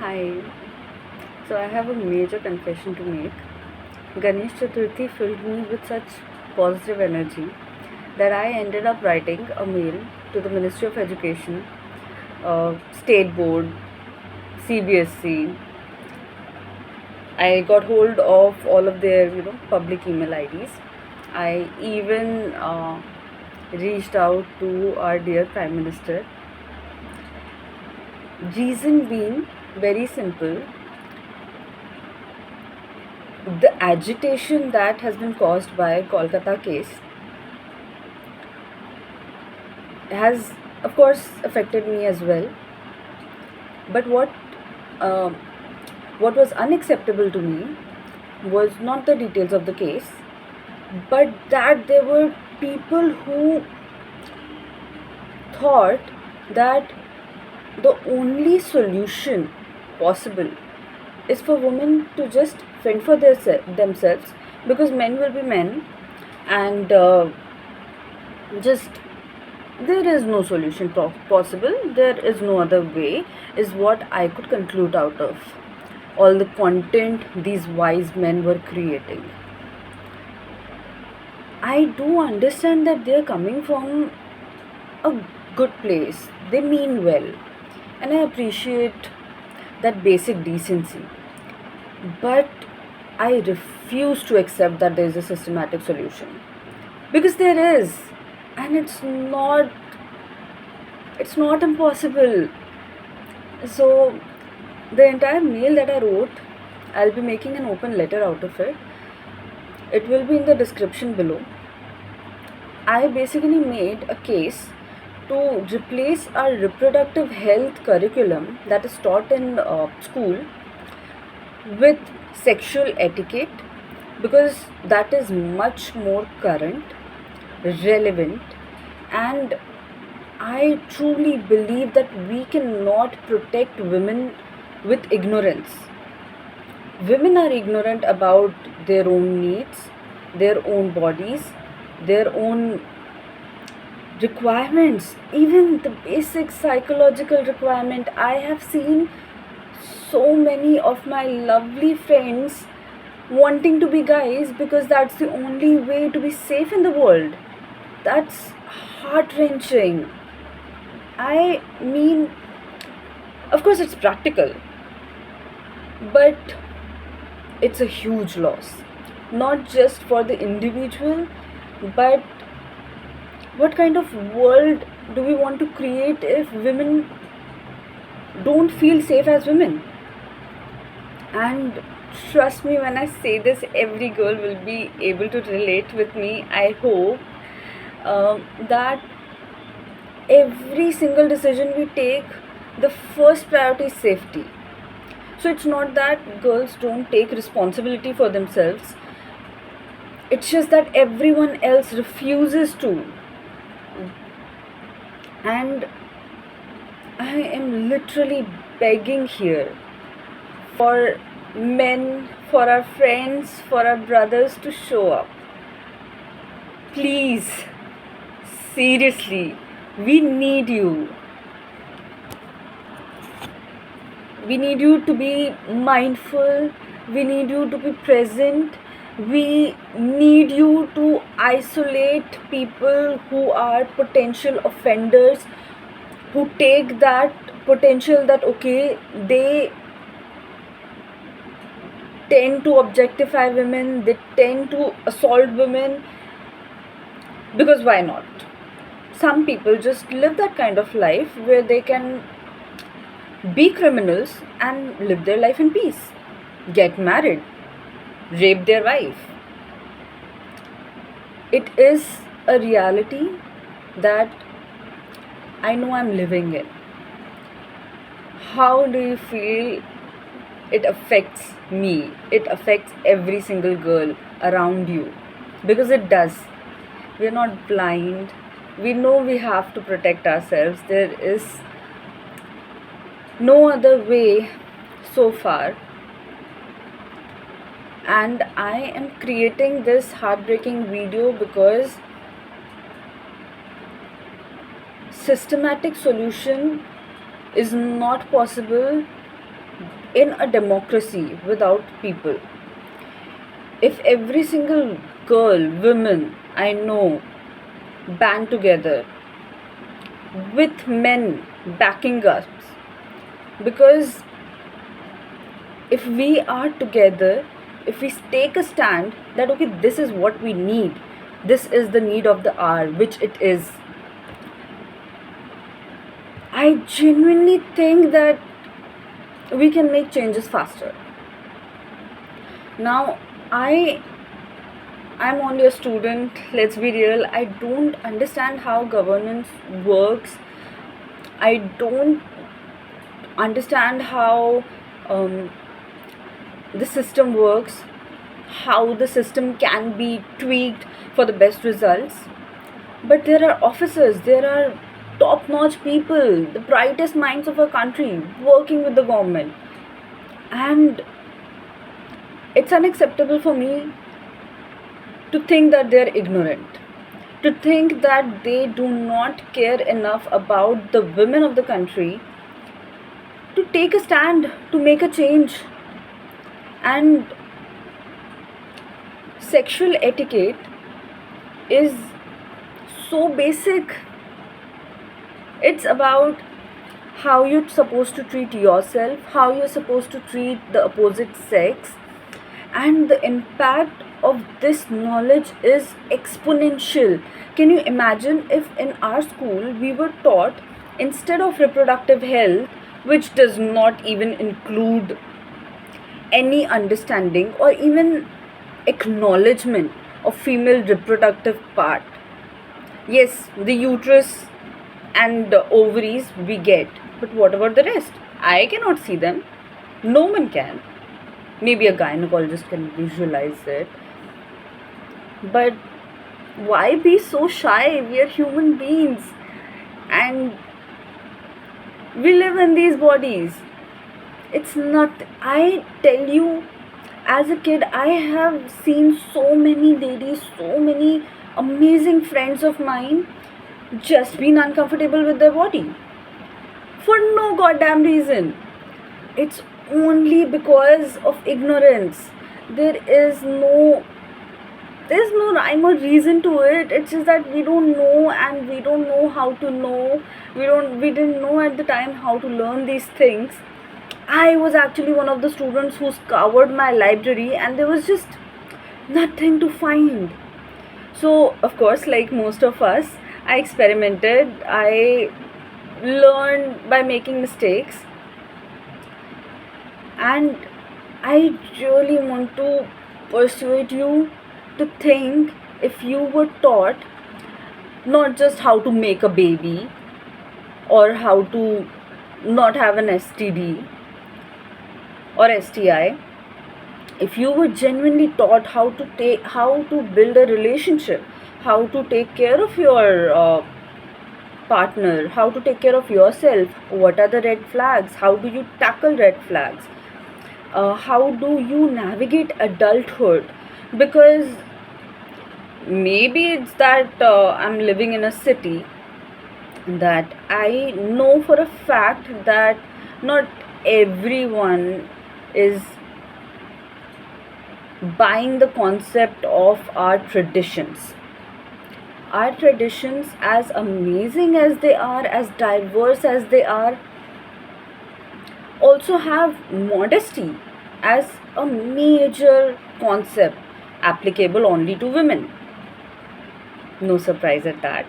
Hi. So I have a major confession to make. Ganesh Chaturthi filled me with such positive energy that I ended up writing a mail to the Ministry of Education, State Board, CBSC. I got hold of all of their, public email IDs. I even reached out to our dear Prime Minister. Reason being very simple, the agitation that has been caused by Kolkata case has of course affected me as well, but um what was unacceptable to me was not the details of the case, but that there were people who thought that the only solution possible is for women to just fend for themselves, because men will be men, and just there is no solution possible, there is no other way, is what I could conclude out of all the content these wise men were creating. I do understand that they're coming from a good place, they mean well, and I appreciate that basic decency, but I refuse to accept that there is a systematic solution, because there is, and it's not impossible. So the entire mail that I wrote, I'll be making an open letter out of it. It will be in the description below. I basically made a case to replace our reproductive health curriculum that is taught in school with sexual etiquette, because that is much more current, relevant, and I truly believe that we cannot protect women with ignorance. Women are ignorant about their own needs, their own bodies, their own requirements, even the basic psychological requirement. I have seen so many of my lovely friends wanting to be guys because that's the only way to be safe in the world. That's heart wrenching. I mean, of course, it's practical, but it's a huge loss. Not just for the individual, but what kind of world do we want to create if women don't feel safe as women? And trust me when I say this, every girl will be able to relate with me. I hope that every single decision we take, the first priority is safety. So it's not that girls don't take responsibility for themselves, it's just that everyone else refuses to. And I am literally begging here for men, for our friends, for our brothers to show up. Please, seriously, we need you. We need you to be mindful, we need you to be present, we need you to isolate people who are potential offenders, who take that potential that okay, they tend to objectify women, they tend to assault women, because why not? Some people just live that kind of life where they can be criminals and live their life in peace, get married, rape their wife. It is a reality that I know I'm living in. How do you feel it affects me? It affects every single girl around you, because it does. We're not blind. We know we have to protect ourselves. There is no other way so far. And I am creating this heartbreaking video because systematic solution is not possible in a democracy without people, if every single girl, woman I know band together with men backing us, because if we are together, if we take a stand that okay, this is what we need, this is the need of the hour, which it is, I genuinely think that we can make changes faster. Now, I'm only a student, let's be real. I don't understand how governance works. I don't understand how um, the system works, how the system can be tweaked for the best results. But there are officers, there are top notch people, the brightest minds of our country working with the government. And it's unacceptable for me to think that they're ignorant, to think that they do not care enough about the women of the country to take a stand, to make a change. And sexual etiquette is so basic. It's about how you're supposed to treat yourself, how you're supposed to treat the opposite sex, and the impact of this knowledge is exponential. Can you imagine if in our school we were taught, instead of reproductive health, which does not even include any understanding or even acknowledgement of female reproductive part? Yes, the uterus and the ovaries we get, but what about the rest? I cannot see them. No one can. Maybe a gynecologist can visualize it. But why be so shy? We are human beings and we live in these bodies. It's not, I tell you, as a kid, I have seen so many ladies, so many amazing friends of mine just being uncomfortable with their body for no goddamn reason. It's only because of ignorance. There is no there's no rhyme or reason to it. It's just that we don't know, and we don't know how to know. We didn't know at the time how to learn these things. I was actually one of the students who scoured my library and there was just nothing to find. So, of course, like most of us, I experimented. I learned by making mistakes, and I really want to persuade you to think, if you were taught not just how to make a baby or how to not have an STD or STI, if you were genuinely taught how to build a relationship, how to take care of your partner, how to take care of yourself, what are the red flags, how do you tackle red flags, how do you navigate adulthood? Because maybe it's that I'm living in a city, that I know for a fact that not everyone is buying the concept of our traditions. Our traditions, as amazing as they are, as diverse as they are, also have modesty as a major concept applicable only to women. No surprise at that.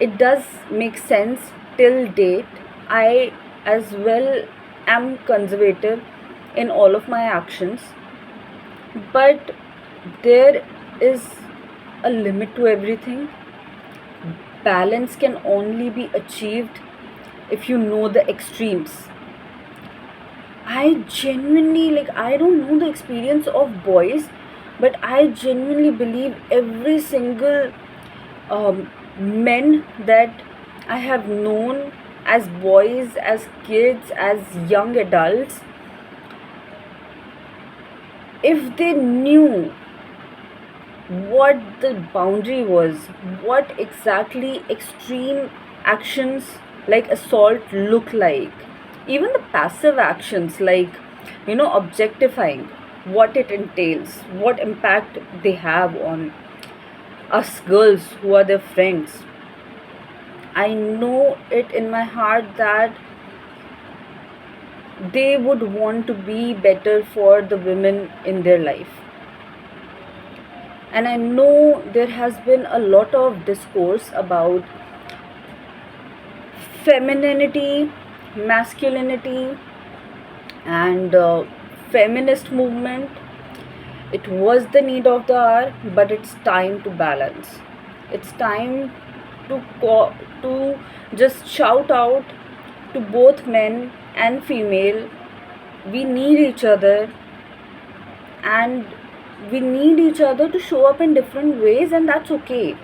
It does make sense till date. I as well am conservative in all of my actions, but there is a limit to everything. Balance can only be achieved if you know the extremes. I genuinely, like, I don't know the experience of boys, but I genuinely believe every single men that I have known, as boys, as kids, as young adults, if they knew what the boundary was, what exactly extreme actions like assault look like, Even the passive actions like, objectifying, what it entails, what impact they have on us girls who are their friends. I know it in my heart that they would want to be better for the women in their life. And I know there has been a lot of discourse about femininity, masculinity, and feminist movement. It was the need of the hour, but it's time to balance. It's time to just shout out to both men and female. We need each other, and we need each other to show up in different ways, and that's okay.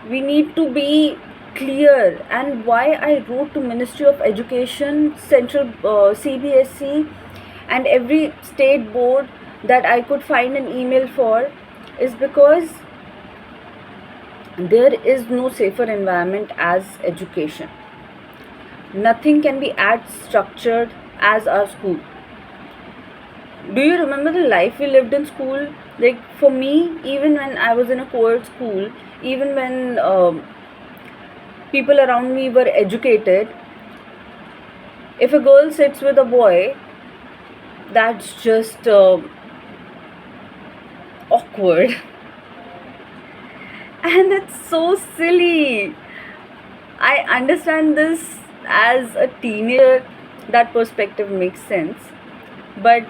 We need to be clear. And why I wrote to Ministry of Education, central CBSE, and every state board that I could find an email for, is because there is no safer environment as education. Nothing can be as structured as our school. Do you remember the life we lived in school? Like, for me, even when I was in a co-ed school, even when people around me were educated, if a girl sits with a boy, that's just awkward. And it's so silly. I understand this as a teenager, that perspective makes sense. But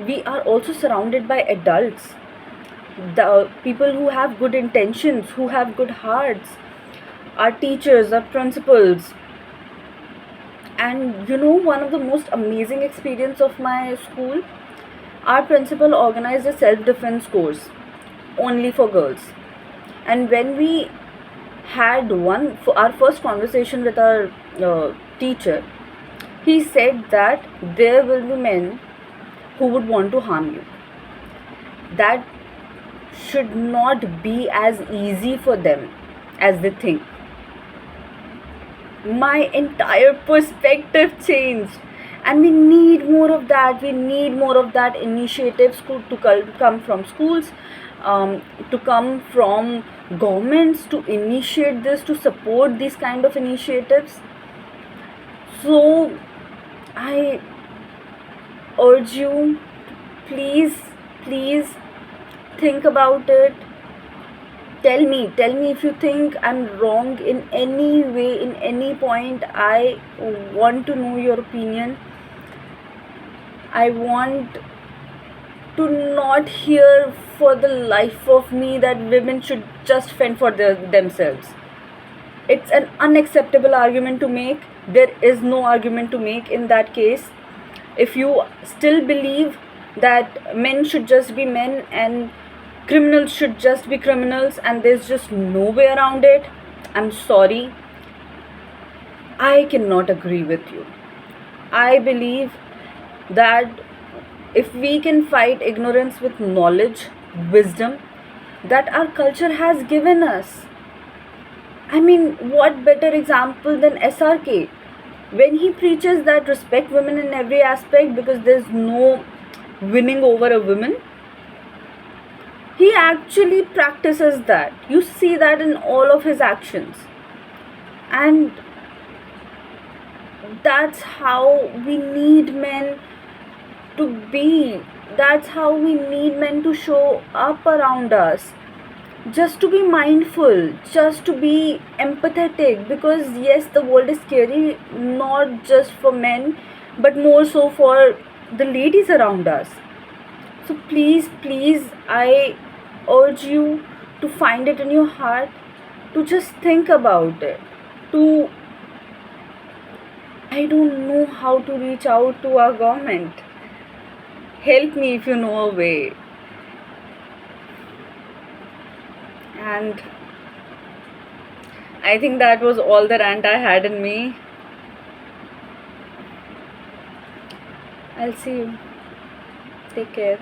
we are also surrounded by adults, the people who have good intentions, who have good hearts, our teachers, our principals. And one of the most amazing experience of my school, our principal organized a self-defense course only for girls. And when we had for our first conversation with our teacher, he said that there will be men who would want to harm you. That should not be as easy for them as they think. My entire perspective changed, and we need more of that. We need more of that initiatives to come from schools, to come from governments, to initiate this, to support these kind of initiatives. So I urge you, please think about it. Tell me if you think I'm wrong in any way, in any point. I want to know your opinion. I want to not hear for the life of me that women should just fend for themselves. It's an unacceptable argument to make. There is no argument to make in that case. If you still believe that men should just be men and criminals should just be criminals and there's just no way around it, I'm sorry, I cannot agree with you. I believe that if we can fight ignorance with knowledge, wisdom that our culture has given us, I mean, what better example than SRK? When he preaches that respect women in every aspect because there's no winning over a woman, he actually practices that. You see that in all of his actions. And that's how we need men to be. That's how we need men to show up around us. Just to be mindful, just to be empathetic, because yes, the world is scary, not just for men, but more so for the ladies around us. So please, I urge you to find it in your heart, to just think about it, to, I don't know how to reach out to our government. Help me if you know a way. And I think that was all the rant I had in me. I'll see you. Take care.